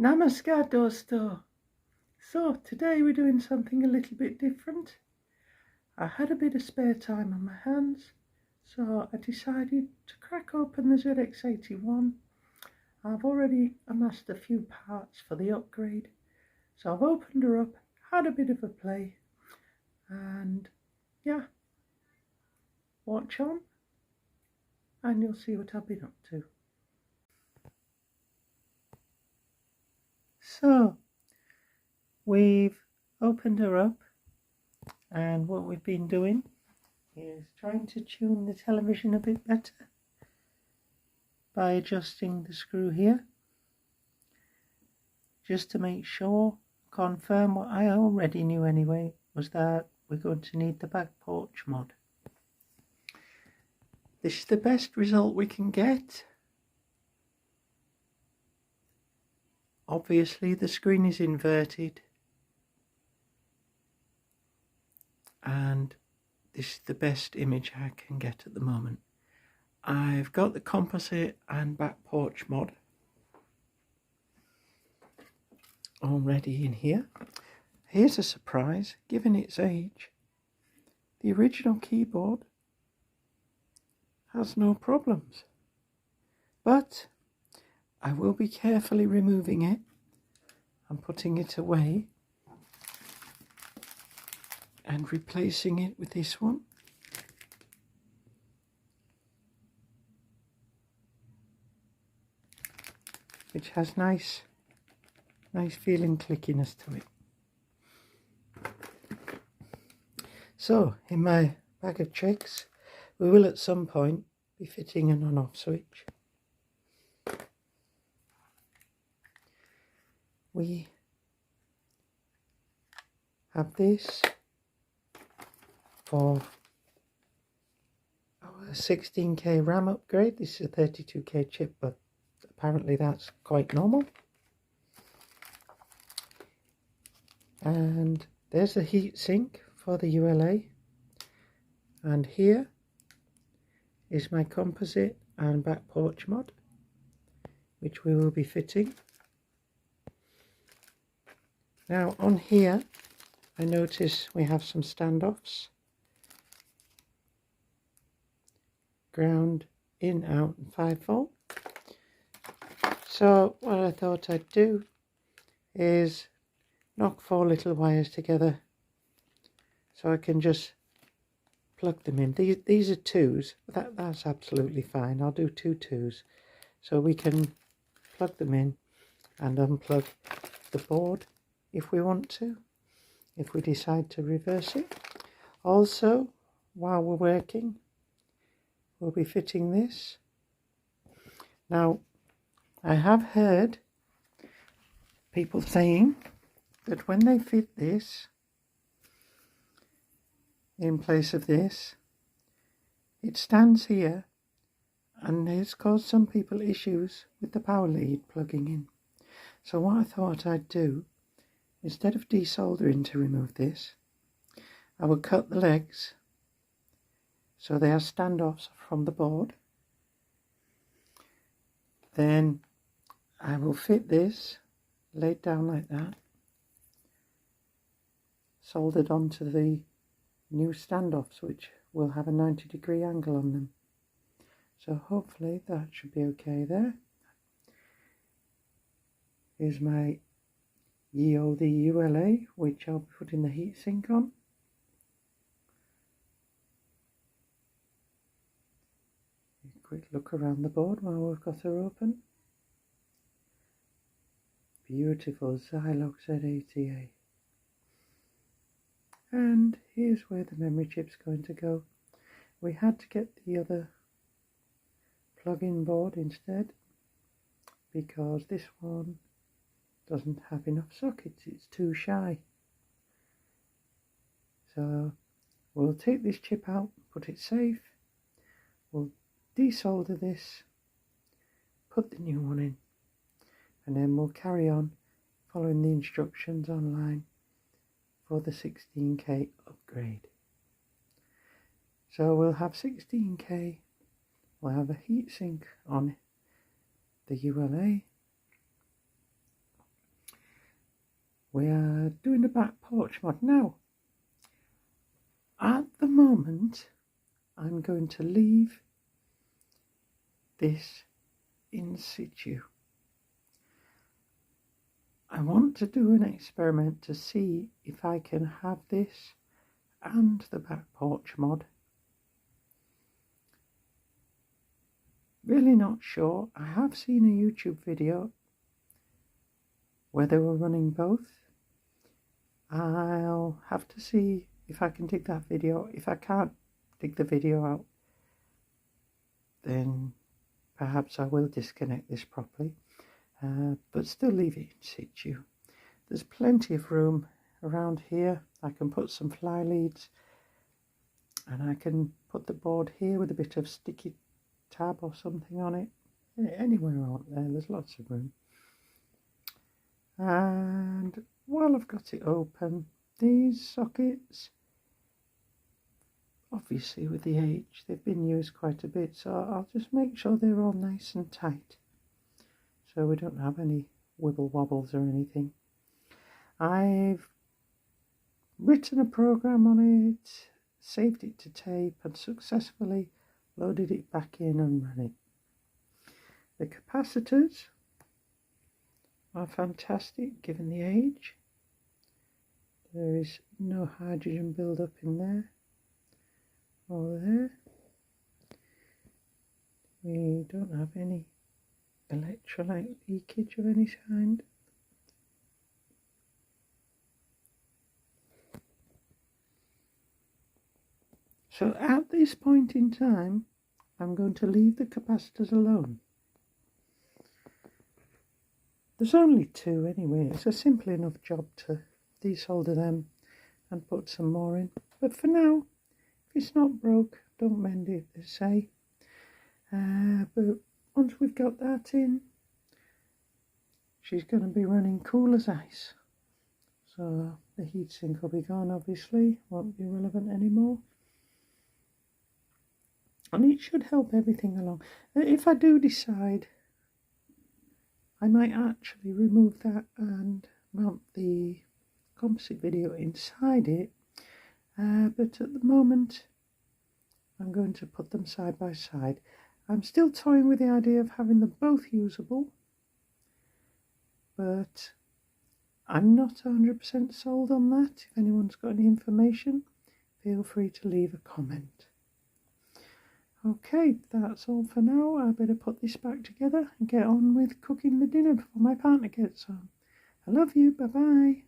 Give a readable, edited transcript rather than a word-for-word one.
Namaskar dosto. So today we're doing something a little bit different. I had a bit of spare time on my hands, so I decided to crack open the ZX81. I've already amassed a few parts for the upgrade, so I've opened her up, had a bit of a play, and yeah, watch on and you'll see what I've been up to. So we've opened her up, and what we've been doing is trying to tune the television a bit better by adjusting the screw here, just to make sure, confirm what I already knew anyway, was that we're going to need the back porch mod. This is the best result we can get. Obviously the screen is inverted, and this is the best image I can get at the moment. I've got the composite and back porch mod already in here. Here's a surprise, given its age. The original keyboard has no problems, but I will be carefully removing it and putting it away and replacing it with this one. Which has nice feeling clickiness to it. So in my bag of tricks, we will at some point be fitting an on-off switch. We have this for our 16K RAM upgrade. This is a 32K chip, but apparently that's quite normal. And there's a heat sink for the ULA, and here is my composite and back porch mod, which we will be fitting. Now on here I notice we have some standoffs, ground in, out and 5-volt. So what I thought I'd do is knock 4 little wires together so I can just plug them in. These are 2s, that's absolutely fine. I'll do 2 2s so we can plug them in and unplug the board if we want to, if we decide to reverse it. Also, while we're working, we'll be fitting this. Now, I have heard people saying that when they fit this in place of this, it stands here and it's caused some people issues with the power lead plugging in. So what I thought I'd do, instead of desoldering to remove this, I will cut the legs so they are standoffs from the board. Then I will fit this laid down like that, soldered onto the new standoffs, which will have a 90-degree angle on them. So hopefully that should be okay there. Here's my ye olde ULA, which I'll be putting the heatsink on. A quick look around the board while we've got her open. Beautiful Zilog Z80A. And here's where the memory chip's going to go. We had to get the other plug-in board instead, because this one doesn't have enough sockets, it's too shy. So we'll take this chip out, put it safe, we'll desolder this, put the new one in, and then we'll carry on following the instructions online for the 16K upgrade. So we'll have 16K, we'll have a heatsink on the ULA, we are doing the back porch mod. Now, at the moment, I'm going to leave this in situ. I want to do an experiment to see if I can have this and the back porch mod. Really not sure. I have seen a YouTube video where they were running both. I'll have to see if I can dig that video. If I can't dig the video out, then perhaps I will disconnect this properly, but still leave it in situ. There's plenty of room around here. I can put some fly leads, and I can put the board here with a bit of sticky tab or something on it. Anywhere around there, there's lots of room. And while I've got it open, these sockets, obviously with the age, they've been used quite a bit, so I'll just make sure they're all nice and tight so we don't have any wibble wobbles or anything. I've written a program on it, saved it to tape, and successfully loaded it back in and run it. The capacitors are fantastic given the age. There is no hydrogen build-up in there or there. We don't have any electrolyte leakage of any kind. So at this point in time, I'm going to leave the capacitors alone. There's only two anyway. It's a simple enough job to desolder them and put some more in. But for now, if it's not broke, don't mend it, they say. But once we've got that in, she's going to be running cool as ice. So the heatsink will be gone, obviously, won't be relevant anymore. And it should help everything along. If I do decide, I might actually remove that and mount the composite video inside it. But at the moment, I'm going to put them side by side. I'm still toying with the idea of having them both usable, but I'm not 100% sold on that. If anyone's got any information, feel free to leave a comment. Okay, that's all for now. I better put this back together and get on with cooking the dinner before my partner gets home. I love you. Bye-bye.